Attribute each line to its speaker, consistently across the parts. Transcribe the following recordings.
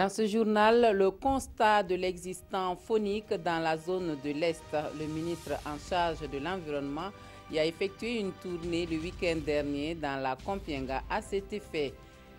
Speaker 1: Dans ce journal, le constat de l'existant faunique dans la zone de l'Est. Le ministre en charge de l'environnement y a effectué une tournée le week-end dernier dans la Compiègne à cet effet.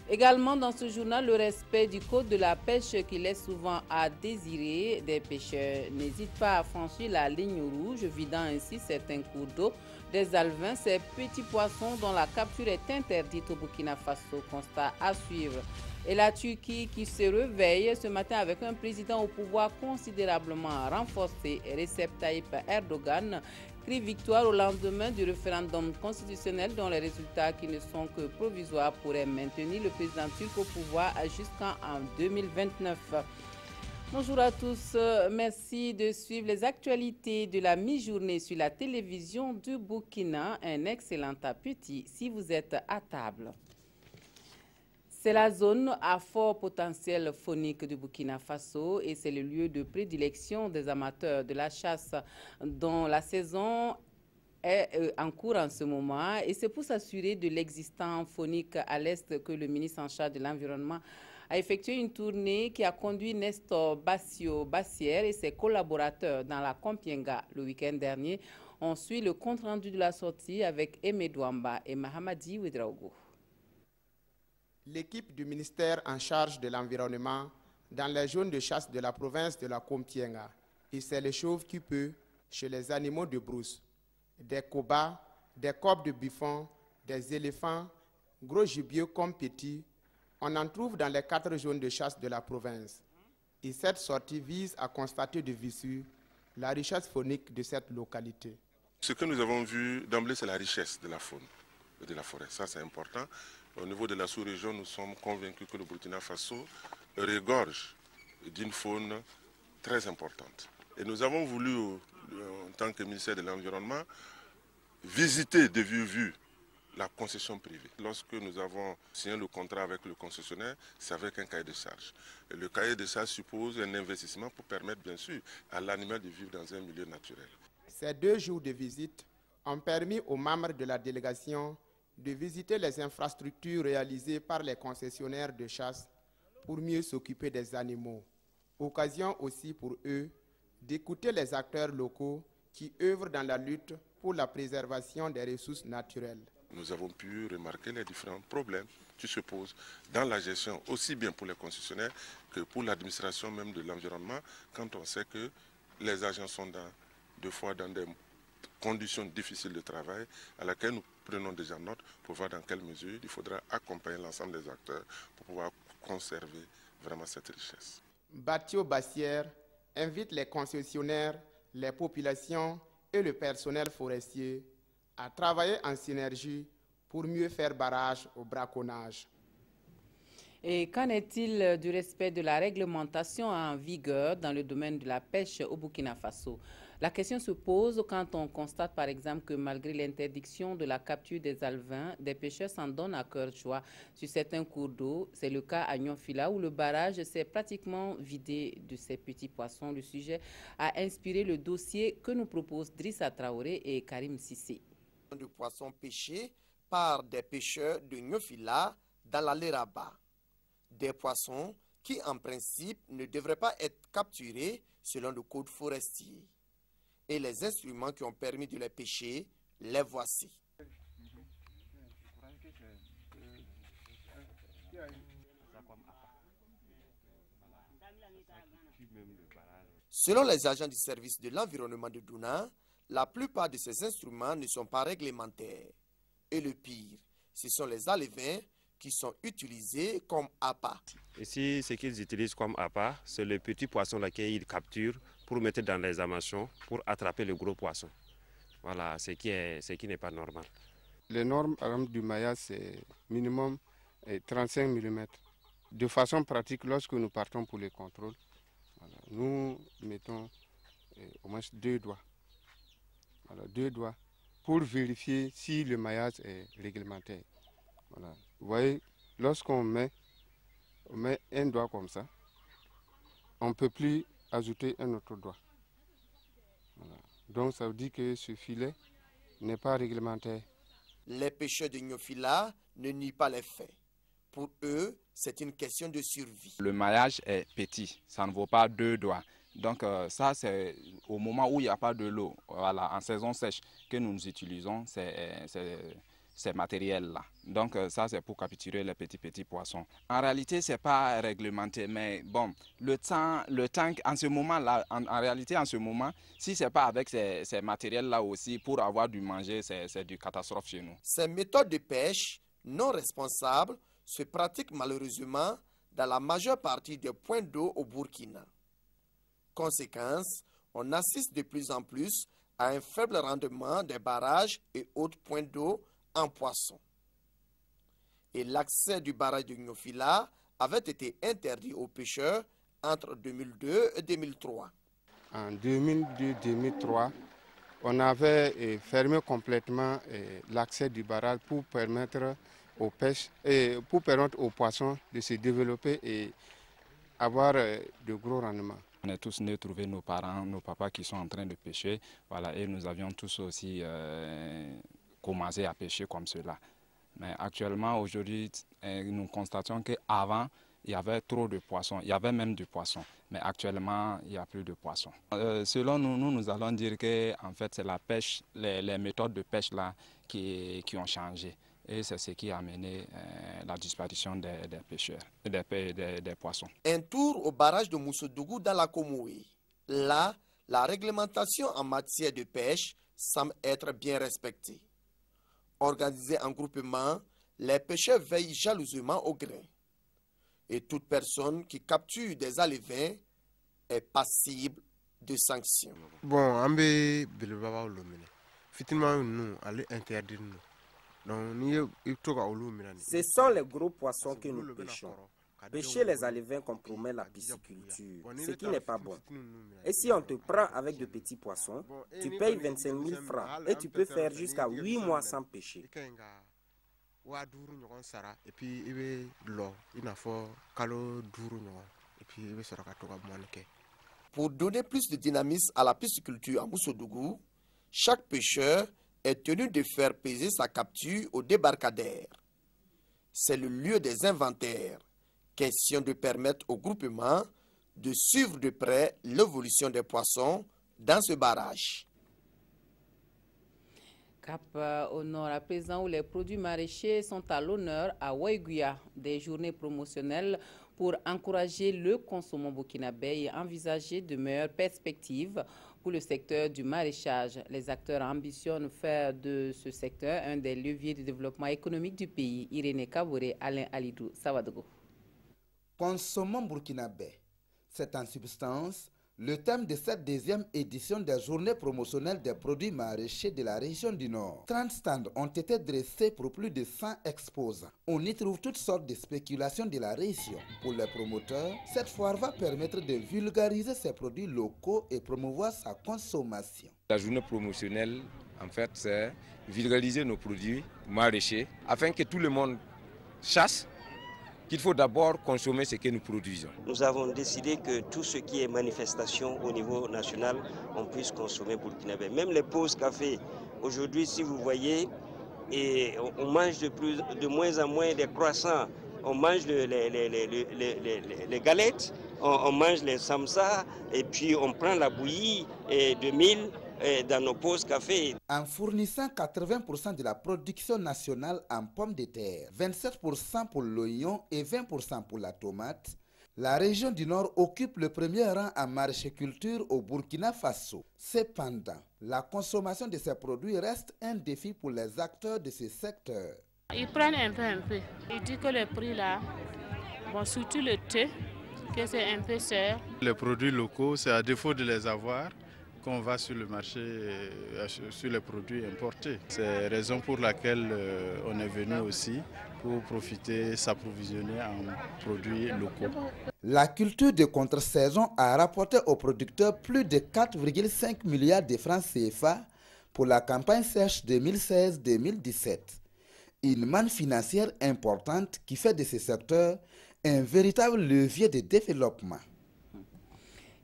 Speaker 1: Également dans ce journal, le respect du code de la pêche qui laisse souvent à désirer. Des pêcheurs n'hésitent pas à franchir la ligne rouge, vidant ainsi certains cours d'eau des alevins, ces petits poissons dont la capture est interdite au Burkina Faso. Constat à suivre. Et la Turquie qui se réveille ce matin avec un président au pouvoir considérablement renforcé, Recep Tayyip Erdogan, crie victoire au lendemain du référendum constitutionnel dont les résultats qui ne sont que provisoires pourraient maintenir le président turc au pouvoir jusqu'en 2029. Bonjour à tous, merci de suivre les actualités de la mi-journée sur la télévision du Burkina. Un excellent appétit si vous êtes à table. C'est la zone à fort potentiel faunique du Burkina Faso et c'est le lieu de prédilection des amateurs de la chasse dont la saison est en cours en ce moment. Et c'est pour s'assurer de l'existant faunique à l'Est que le ministre en charge de l'Environnement a effectué une tournée qui a conduit Nestor Bassière et ses collaborateurs dans la Compiègne le week-end dernier. On suit le compte-rendu de la sortie avec Aimé Douamba et Mahamadi Ouedraogo.
Speaker 2: L'équipe du ministère en charge de l'environnement dans les zones de chasse de la province de la Compiègne. Et c'est le chauve qui peut chez les animaux de brousse, des cobas, des corbes de buffon, des éléphants, gros gibier comme petits. On en trouve dans les 4 zones de chasse de la province. Et cette sortie vise à constater de visu la richesse faunique de cette localité.
Speaker 3: Ce que nous avons vu d'emblée, c'est la richesse de la faune et de la forêt. Ça, c'est important. Au niveau de la sous-région, nous sommes convaincus que le Burkina Faso regorge d'une faune très importante. Et nous avons voulu, en tant que ministère de l'Environnement, visiter de vue la concession privée. Lorsque nous avons signé le contrat avec le concessionnaire, c'est avec un cahier de charge. Et le cahier de charge suppose un investissement pour permettre, bien sûr, à l'animal de vivre dans un milieu naturel.
Speaker 2: Ces 2 jours de visite ont permis aux membres de la délégation de visiter les infrastructures réalisées par les concessionnaires de chasse pour mieux s'occuper des animaux. Occasion aussi pour eux d'écouter les acteurs locaux qui œuvrent dans la lutte pour la préservation des ressources naturelles.
Speaker 3: Nous avons pu remarquer les différents problèmes qui se posent dans la gestion, aussi bien pour les concessionnaires que pour l'administration même de l'environnement, quand on sait que les agents sont deux fois dans des conditions difficiles de travail à laquelle nous prenons déjà note pour voir dans quelle mesure il faudra accompagner l'ensemble des acteurs pour pouvoir conserver vraiment cette richesse.
Speaker 2: Battio Bassière invite les concessionnaires, les populations et le personnel forestier à travailler en synergie pour mieux faire barrage au braconnage.
Speaker 1: Et qu'en est-il du respect de la réglementation en vigueur dans le domaine de la pêche au Burkina Faso? La question se pose quand on constate par exemple que malgré l'interdiction de la capture des alevins, des pêcheurs s'en donnent à cœur joie sur certains cours d'eau. C'est le cas à Nyonfila où le barrage s'est pratiquement vidé de ces petits poissons. Le sujet a inspiré le dossier que nous proposent Drissa Traoré et Karim Sissé.
Speaker 4: De poissons pêchés par des pêcheurs de Nyonfila dans la Leraba. Des poissons qui en principe ne devraient pas être capturés selon le code forestier. Et les instruments qui ont permis de les pêcher, les voici. Selon les agents du service de l'environnement de Douna, la plupart de ces instruments ne sont pas réglementaires. Et le pire, ce sont les alevins qui sont utilisés comme appât.
Speaker 5: Ici, ce qu'ils utilisent comme appât, c'est le petit poisson qu'ils capturent pour mettre dans les hameçons pour attraper le gros poisson. Voilà, ce qui n'est pas normal.
Speaker 6: Les normes du maillage, c'est minimum 35 mm. De façon pratique, lorsque nous partons pour les contrôles, voilà, nous mettons au moins 2 doigts. Voilà, 2 doigts pour vérifier si le maillage est réglementaire. Voilà. Vous voyez, lorsqu'on met un doigt comme ça, on ne peut plus ajouter un autre doigt. Voilà. Donc ça veut dire que ce filet n'est pas réglementaire.
Speaker 4: Les pêcheurs de Nyonfila ne nient pas les faits. Pour eux, c'est une question de survie.
Speaker 7: Le maillage est petit, ça ne vaut pas 2 doigts. Donc ça, c'est au moment où il n'y a pas de l'eau, voilà, en saison sèche, que nous utilisons ces matériels-là. Donc ça, c'est pour capturer les petits poissons. En réalité, ce n'est pas réglementé, mais bon, le temps en ce moment-là, en réalité, en ce moment, si ce n'est pas avec ces matériels-là aussi, pour avoir du manger, c'est du catastrophe chez nous.
Speaker 4: Ces méthodes de pêche non responsables se pratiquent malheureusement dans la majeure partie des points d'eau au Burkina. Conséquence, on assiste de plus en plus à un faible rendement des barrages et autres points d'eau en poissons. Et l'accès du barrage de Gnofila avait été interdit aux pêcheurs entre 2002 et 2003.
Speaker 6: En 2002-2003, on avait fermé complètement l'accès du barrage pour permettre aux pêches et pour permettre aux poissons de se développer et avoir de gros rendements.
Speaker 7: On est tous venus trouver nos parents, nos papas qui sont en train de pêcher, voilà, et nous avions tous aussi commencé à pêcher comme cela. Mais actuellement, aujourd'hui, nous constatons qu'avant, il y avait trop de poissons, il y avait même du poisson, mais actuellement, il n'y a plus de poissons. Selon nous, nous allons dire que en fait, c'est la pêche, les méthodes de pêche là qui ont changé. Et c'est ce qui a amené la disparition des pêcheurs, des poissons.
Speaker 4: Un tour au barrage de Moussodougou dans la Komoué. Là, la réglementation en matière de pêche semble être bien respectée. Organisés en groupement, les pêcheurs veillent jalousement au grain. Et toute personne qui capture des alevins est passible de sanctions.
Speaker 8: Bon, nous allons interdire nous.
Speaker 9: Ce sont les gros poissons que nous pêchons. Pêcher les alevins compromet la pisciculture, ce qui n'est pas bon. Et si on te prend avec de petits poissons, tu payes 25 000 francs et tu peux faire jusqu'à 8 mois sans pêcher.
Speaker 4: Pour donner plus de dynamisme à la pisciculture à Moussodougou, chaque pêcheur est tenu de faire peser sa capture au débarcadère. C'est le lieu des inventaires. Question de permettre au groupement de suivre de près l'évolution des poissons dans ce barrage.
Speaker 1: Cap au nord à présent où les produits maraîchers sont à l'honneur à Waiguya, des journées promotionnelles pour encourager le consommant burkinabé et envisager de meilleures perspectives pour le secteur du maraîchage. Les acteurs ambitionnent faire de ce secteur un des leviers de développement économique du pays. Irénée Kabouré, Alain Alidou, Savadogo.
Speaker 10: Consommant burkinabé, c'est en substance le thème de cette deuxième édition des journées promotionnelles des produits maraîchers de la région du Nord. 30 stands ont été dressés pour plus de 100 exposants. On y trouve toutes sortes de spéculations de la région. Pour les promoteurs, cette foire va permettre de vulgariser ces produits locaux et promouvoir sa consommation.
Speaker 11: La journée promotionnelle, en fait, c'est vulgariser nos produits maraîchers afin que tout le monde sache qu'il faut d'abord consommer ce que nous produisons.
Speaker 12: Nous avons décidé que tout ce qui est manifestation au niveau national, on puisse consommer burkinabé. Même les pauses café, aujourd'hui, si vous voyez, et on mange de moins en moins des croissants, on mange les galettes, on mange les samsa, et puis on prend la bouillie de mil dans nos pauses café.
Speaker 10: En fournissant 80% de la production nationale en pommes de terre, 27% pour l'oignon et 20% pour la tomate, la région du Nord occupe le premier rang en maraîchiculture au Burkina Faso. Cependant, la consommation de ces produits reste un défi pour les acteurs de ce secteur.
Speaker 13: Ils prennent un peu. Ils disent que le prix là, bon, surtout le thé, que c'est un peu cher.
Speaker 14: Les produits locaux, c'est à défaut de les avoir qu'on va sur le marché sur les produits importés. C'est la raison pour laquelle on est venu aussi pour profiter, s'approvisionner en produits locaux.
Speaker 10: La culture de contre-saison a rapporté aux producteurs plus de 4,5 milliards de francs CFA pour la campagne sèche 2016-2017. Une manne financière importante qui fait de ce secteur un véritable levier de développement.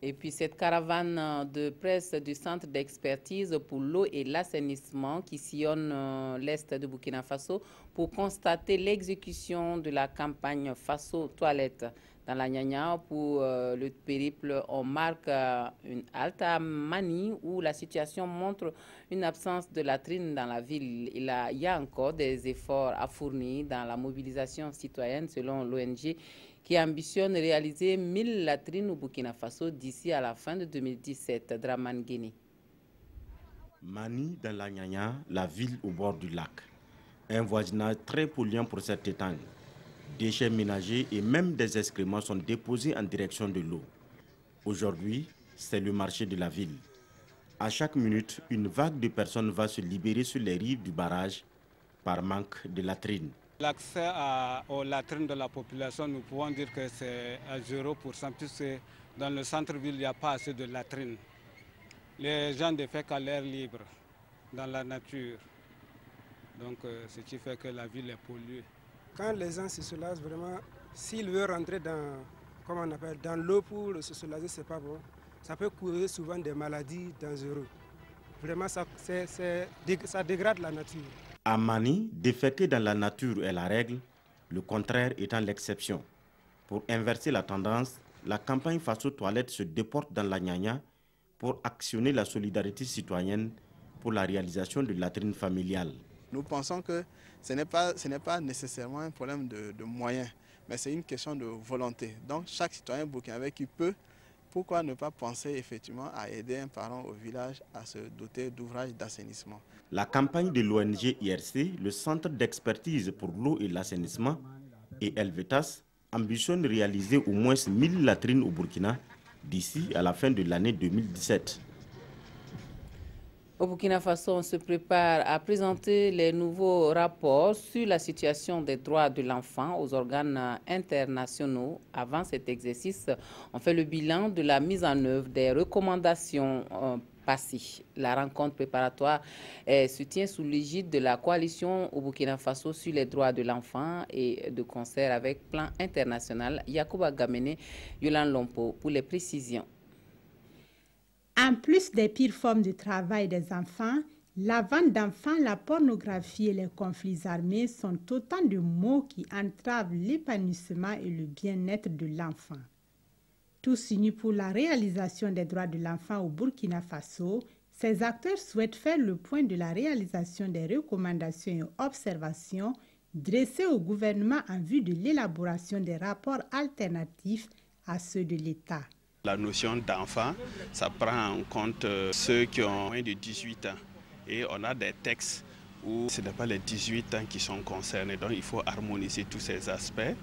Speaker 1: Et puis cette caravane de presse du Centre d'expertise pour l'eau et l'assainissement qui sillonne l'est de Burkina Faso pour constater l'exécution de la campagne Faso Toilette dans la Nyanya. Pour le périple, on marque une halte à Mani où la situation montre une absence de latrines dans la ville. Il y a encore des efforts à fournir dans la mobilisation citoyenne selon l'ONG qui ambitionne réaliser 1000 latrines au Burkina Faso d'ici à la fin de 2017. Draman Guéni.
Speaker 15: Mani dans la Nyanya, la ville au bord du lac. Un voisinage très polluant pour cette étang. Déchets ménagers et même des excréments sont déposés en direction de l'eau. Aujourd'hui, c'est le marché de la ville. À chaque minute, une vague de personnes va se libérer sur les rives du barrage par manque de latrines.
Speaker 16: L'accès aux latrines de la population, nous pouvons dire que c'est à 0%, puisque dans le centre-ville, il n'y a pas assez de latrines. Les gens défèquent à l'air libre, dans la nature. Donc, ce qui fait que la ville est polluée.
Speaker 17: Quand les gens se soulagent vraiment, s'ils veulent rentrer dans l'eau pour se soulager, c'est pas bon. Ça peut causer souvent des maladies dangereuses. Vraiment, ça dégrade la nature.
Speaker 15: À Mani, déféquer dans la nature est la règle, le contraire étant l'exception. Pour inverser la tendance, la campagne Faso Toilette se déporte dans la Nyanya pour actionner la solidarité citoyenne pour la réalisation de latrines familiales.
Speaker 18: Nous pensons que ce n'est pas nécessairement un problème de moyens, mais c'est une question de volonté. Donc chaque citoyen burkinabé qui peut, pourquoi ne pas penser effectivement à aider un parent au village à se doter d'ouvrages d'assainissement.
Speaker 15: La campagne de l'ONG IRC, le Centre d'expertise pour l'eau et l'assainissement, et Helvetas ambitionne réaliser au moins 1000 latrines au Burkina d'ici à la fin de l'année 2017.
Speaker 1: Au Burkina Faso, on se prépare à présenter les nouveaux rapports sur la situation des droits de l'enfant aux organes internationaux. Avant cet exercice, on fait le bilan de la mise en œuvre des recommandations passées. La rencontre préparatoire se tient sous l'égide de la coalition au Burkina Faso sur les droits de l'enfant et de concert avec Plan International. Yacouba Gamene, Yolande Lompo pour les précisions.
Speaker 19: En plus des pires formes de travail des enfants, la vente d'enfants, la pornographie et les conflits armés sont autant de maux qui entravent l'épanouissement et le bien-être de l'enfant. Tous unis pour la réalisation des droits de l'enfant au Burkina Faso, ces acteurs souhaitent faire le point de la réalisation des recommandations et observations dressées au gouvernement en vue de l'élaboration des rapports alternatifs à ceux de l'État.
Speaker 20: La notion d'enfant, ça prend en compte ceux qui ont moins de 18 ans. Et on a des textes où ce n'est pas les 18 ans qui sont concernés. Donc il faut harmoniser tous ces aspects.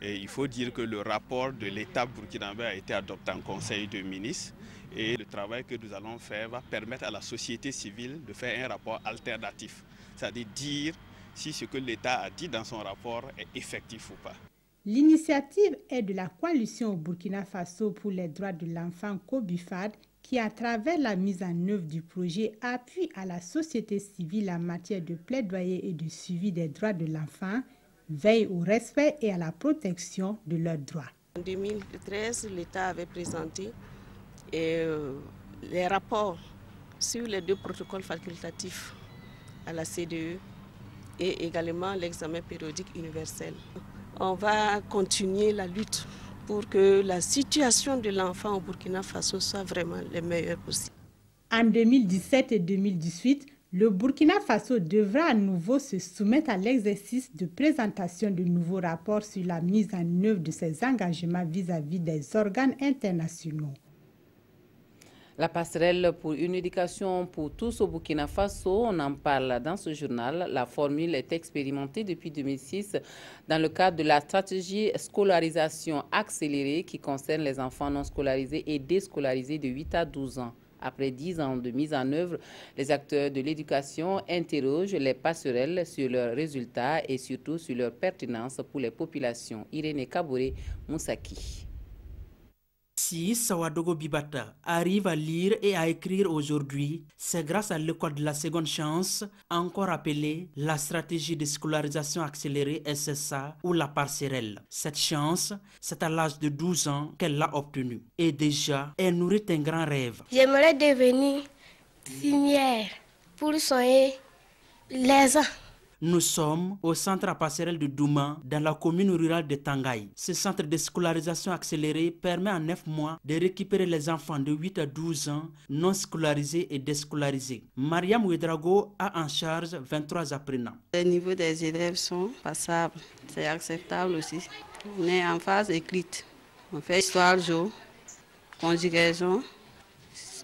Speaker 20: Et il faut dire que le rapport de l'État burkinabé a été adopté en Conseil de ministres. Et le travail que nous allons faire va permettre à la société civile de faire un rapport alternatif. C'est-à-dire dire si ce que l'État a dit dans son rapport est effectif ou pas.
Speaker 19: L'initiative est de la coalition au Burkina Faso pour les droits de l'enfant COBUFAD qui, à travers la mise en œuvre du projet, appuie à la société civile en matière de plaidoyer et de suivi des droits de l'enfant, veille au respect et à la protection de leurs droits.
Speaker 21: En 2013, l'État avait présenté les rapports sur les 2 protocoles facultatifs à la CDE et également l'examen périodique universel. On va continuer la lutte pour que la situation de l'enfant au Burkina Faso soit vraiment la meilleure possible.
Speaker 19: En 2017 et 2018, le Burkina Faso devra à nouveau se soumettre à l'exercice de présentation de nouveaux rapports sur la mise en œuvre de ses engagements vis-à-vis des organes internationaux.
Speaker 1: La passerelle pour une éducation pour tous au Burkina Faso, on en parle dans ce journal. La formule est expérimentée depuis 2006 dans le cadre de la stratégie scolarisation accélérée qui concerne les enfants non scolarisés et déscolarisés de 8 à 12 ans. Après 10 ans de mise en œuvre, les acteurs de l'éducation interrogent les passerelles sur leurs résultats et surtout sur leur pertinence pour les populations. Irénée Kaboré, Moussaki.
Speaker 3: Si Sawadogo Bibata arrive à lire et à écrire aujourd'hui, c'est grâce à l'école de la seconde chance, encore appelée la stratégie de scolarisation accélérée SSA ou la passerelle. Cette chance, c'est à l'âge de 12 ans qu'elle l'a obtenue. Et déjà, elle nourrit un grand rêve.
Speaker 22: J'aimerais devenir infirmière pour soigner les gens.
Speaker 3: Nous sommes au centre à passerelle de Douma, dans la commune rurale de Tangaï. Ce centre de scolarisation accélérée permet en 9 mois de récupérer les enfants de 8 à 12 ans non scolarisés et déscolarisés. Mariam Ouedrago a en charge 23 apprenants.
Speaker 23: Les niveaux des élèves sont passables, c'est acceptable aussi. On est en phase écrite. On fait histoire, géo, conjugaison,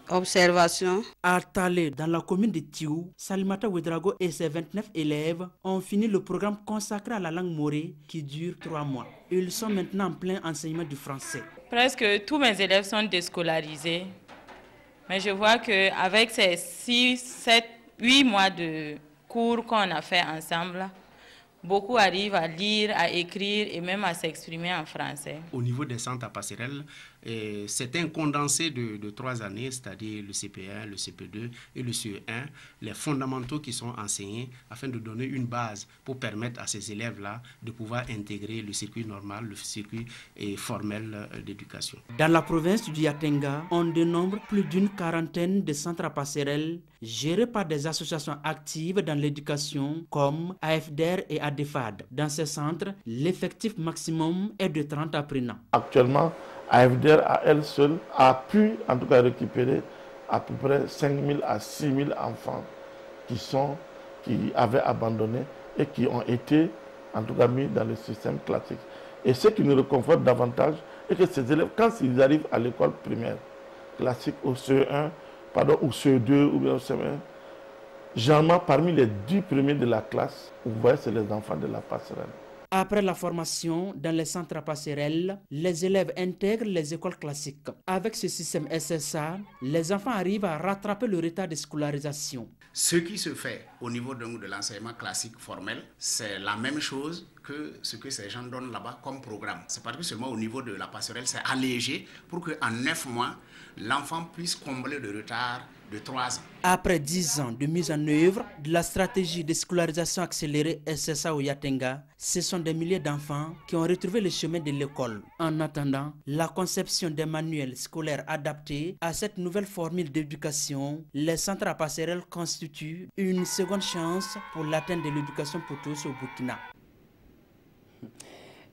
Speaker 23: observation.
Speaker 3: À Talé, dans la commune de Tiou, Salimata Ouedrago et ses 29 élèves ont fini le programme consacré à la langue morée qui dure 3 mois. Ils sont maintenant en plein enseignement du français.
Speaker 24: Presque tous mes élèves sont déscolarisés. Mais je vois qu'avec ces 6, 7, 8 mois de cours qu'on a fait ensemble, beaucoup arrivent à lire, à écrire et même à s'exprimer en français.
Speaker 25: Au niveau des centres à passerelle, c'est un condensé de 3 années, c'est-à-dire le CP1, le CP2 et le CE1, les fondamentaux qui sont enseignés afin de donner une base pour permettre à ces élèves-là de pouvoir intégrer le circuit normal, le circuit formel d'éducation.
Speaker 3: Dans la province du Yatenga, on dénombre plus d'une quarantaine de centres à passerelle gérés par des associations actives dans l'éducation comme AFDR et ADEFAD. Dans ces centres, l'effectif maximum est de 30 apprenants.
Speaker 26: Actuellement, AFDR à elle seule a pu en tout cas récupérer à peu près 5 000 à 6 000 enfants qui avaient abandonné et qui ont été en tout cas mis dans le système classique. Et ce qui nous réconforte davantage est que ces élèves, quand ils arrivent à l'école primaire classique au CE1, ou CE2 ou bien au CE1, généralement parmi les 10 premiers de la classe, vous voyez, c'est les enfants de la passerelle.
Speaker 3: Après la formation dans les centres à passerelle, les élèves intègrent les écoles classiques. Avec ce système SSA, les enfants arrivent à rattraper le retard de scolarisation.
Speaker 27: Ce qui se fait au niveau de l'enseignement classique formel, c'est la même chose que ce que ces gens donnent là-bas comme programme. C'est parce que seulement au niveau de la passerelle, c'est allégé pour qu'en 9 mois, l'enfant puisse combler le retard de 3 ans.
Speaker 3: Après 10 ans de mise en œuvre de la stratégie de scolarisation accélérée SSA au Yatenga, ce sont des milliers d'enfants qui ont retrouvé le chemin de l'école. En attendant, la conception des manuels scolaires adaptés à cette nouvelle formule d'éducation, les centres à passerelle constituent une seconde chance pour l'atteinte de l'éducation pour tous au Burkina.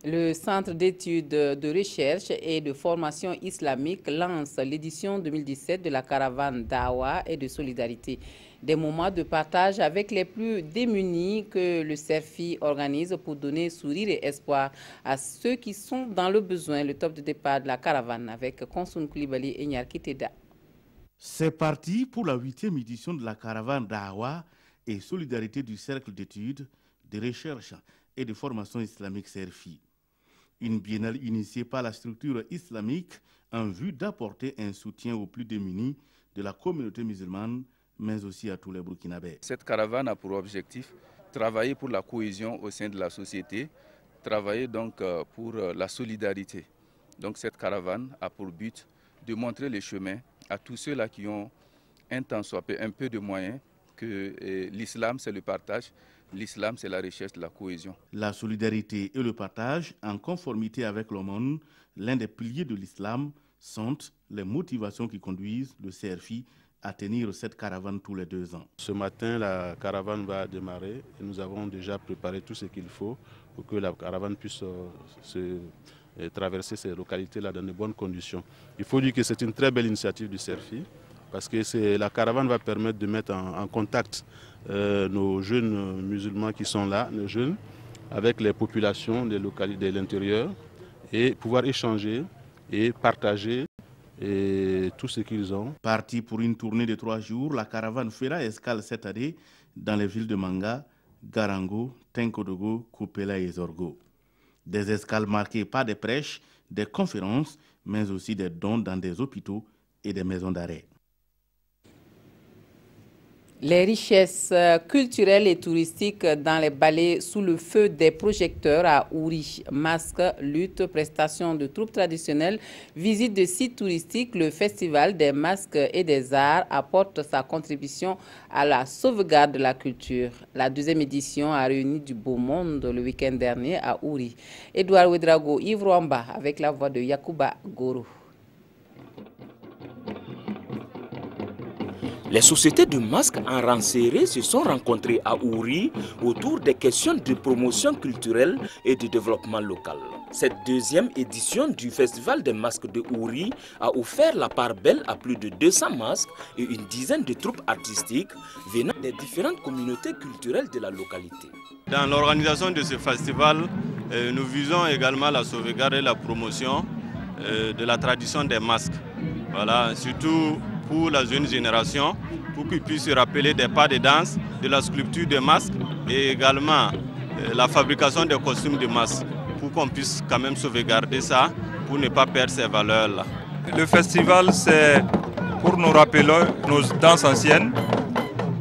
Speaker 1: Le Centre d'études de recherche et de formation islamique lance l'édition 2017 de la caravane d'Awa et de solidarité. Des moments de partage avec les plus démunis que le CERFI organise pour donner sourire et espoir à ceux qui sont dans le besoin. Le top de départ de la caravane avec Konsun Koulibaly et Nyarki Teda.
Speaker 28: C'est parti pour la 8e édition de la caravane d'Awa et solidarité du Cercle d'études, de recherche et de formation islamique CERFI. Une biennale initiée par la structure islamique en vue d'apporter un soutien aux plus démunis de la communauté musulmane, mais aussi à tous les Burkinabés.
Speaker 29: Cette caravane a pour objectif de travailler pour la cohésion au sein de la société, travailler donc pour la solidarité. Donc cette caravane a pour but de montrer les chemins à tous ceux-là qui ont un peu de moyens, que l'islam c'est le partage. L'islam, c'est la recherche de la cohésion.
Speaker 28: La solidarité et le partage, en conformité avec l'aumône, l'un des piliers de l'islam, sont les motivations qui conduisent le CRFI à tenir cette caravane tous les 2 ans.
Speaker 14: Ce matin, la caravane va démarrer et nous avons déjà préparé tout ce qu'il faut pour que la caravane puisse traverser ces localités-là dans de bonnes conditions. Il faut dire que c'est une très belle initiative du CRFI parce que la caravane va permettre de mettre en contact nos jeunes musulmans qui sont là, nos jeunes, avec les populations des localités de l'intérieur et pouvoir échanger et partager tout ce qu'ils ont.
Speaker 28: Parti pour une tournée de 3 jours, la caravane fera escale cette année dans les villes de Manga, Garango, Tenkodogo, Koupela et Zorgo. Des escales marquées par des prêches, des conférences, mais aussi des dons dans des hôpitaux et des maisons d'arrêt.
Speaker 1: Les richesses culturelles et touristiques dans les ballets sous le feu des projecteurs à Ouri. Masques, lutte, prestations de troupes traditionnelles, visite de sites touristiques, le Festival des masques et des arts apporte sa contribution à la sauvegarde de la culture. La deuxième édition a réuni du beau monde le week-end dernier à Ouri. Edouard Ouedraogo, Yves Rwamba avec la voix de Yakuba Goro.
Speaker 2: Les sociétés de masques en rang serré se sont rencontrées à Ouri autour des questions de promotion culturelle et de développement local. Cette deuxième édition du Festival des masques de Ouri a offert la part belle à plus de 200 masques et une dizaine de troupes artistiques venant des différentes communautés culturelles de la localité.
Speaker 4: Dans l'organisation de ce festival, nous visons également la sauvegarde et la promotion de la tradition des masques. Voilà, surtout pour la jeune génération, pour qu'ils puissent se rappeler des pas de danse, de la sculpture de masques et également la fabrication des costumes de masques, pour qu'on puisse quand même sauvegarder ça, pour ne pas perdre ces valeurs-là.
Speaker 5: Le festival, c'est pour nous rappeler nos danses anciennes.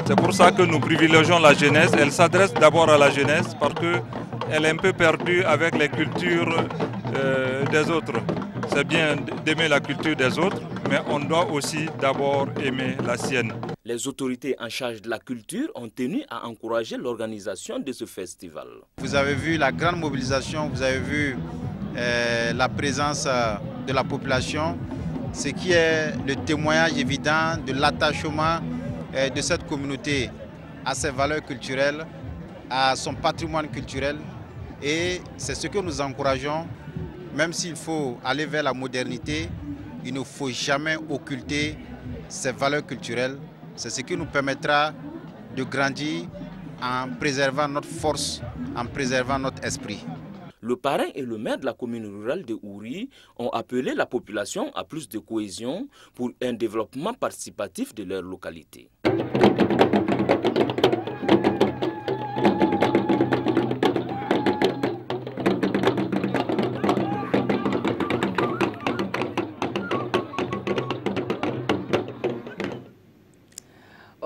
Speaker 5: C'est pour ça que nous privilégions la jeunesse. Elle s'adresse d'abord à la jeunesse parce qu'elle est un peu perdue avec les cultures des autres. C'est bien d'aimer la culture des autres, mais on doit aussi d'abord aimer la sienne.
Speaker 2: Les autorités en charge de la culture ont tenu à encourager l'organisation de ce festival.
Speaker 6: Vous avez vu la grande mobilisation, vous avez vu la présence de la population, ce qui est le témoignage évident de l'attachement de cette communauté à ses valeurs culturelles, à son patrimoine culturel. Et c'est ce que nous encourageons. Même s'il faut aller vers la modernité, il ne faut jamais occulter ces valeurs culturelles. C'est ce qui nous permettra de grandir en préservant notre force, en préservant notre esprit.
Speaker 2: Le parrain et le maire de la commune rurale de Ouri ont appelé la population à plus de cohésion pour un développement participatif de leur localité.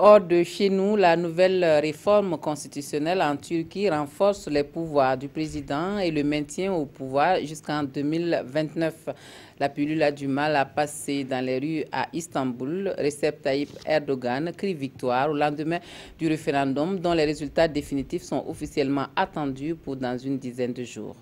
Speaker 1: Hors de chez nous, la nouvelle réforme constitutionnelle en Turquie renforce les pouvoirs du président et le maintient au pouvoir jusqu'en 2029. La pilule a du mal à passer dans les rues à Istanbul. Recep Tayyip Erdogan crie victoire au lendemain du référendum dont les résultats définitifs sont officiellement attendus pour dans une dizaine de jours.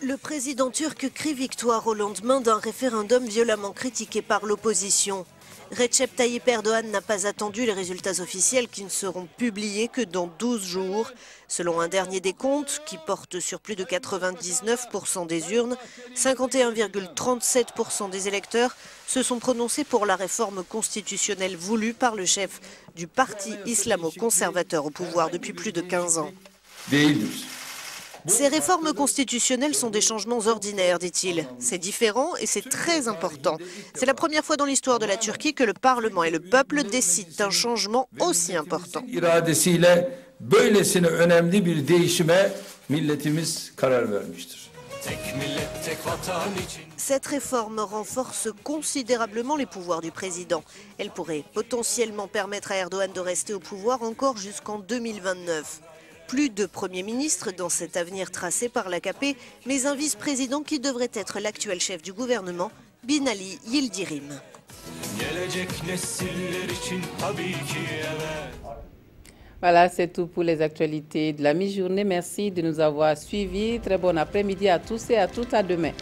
Speaker 7: Le président turc crie victoire au lendemain d'un référendum violemment critiqué par l'opposition. Recep Tayyip Erdogan n'a pas attendu les résultats officiels qui ne seront publiés que dans 12 jours. Selon un dernier décompte qui porte sur plus de 99% des urnes, 51,37% des électeurs se sont prononcés pour la réforme constitutionnelle voulue par le chef du parti islamo-conservateur au pouvoir depuis plus de 15 ans. Ces réformes constitutionnelles sont des changements ordinaires, dit-il. C'est différent et c'est très important. C'est la première fois dans l'histoire de la Turquie que le Parlement et le peuple décident d'un changement aussi important. Cette réforme renforce considérablement les pouvoirs du président. Elle pourrait potentiellement permettre à Erdogan de rester au pouvoir encore jusqu'en 2029. Plus de Premier ministre dans cet avenir tracé par l'AKP, mais un vice-président qui devrait être l'actuel chef du gouvernement, Binali Yildirim.
Speaker 1: Voilà, c'est tout pour les actualités de la mi-journée. Merci de nous avoir suivis. Très bon après-midi à tous et à toutes. À demain.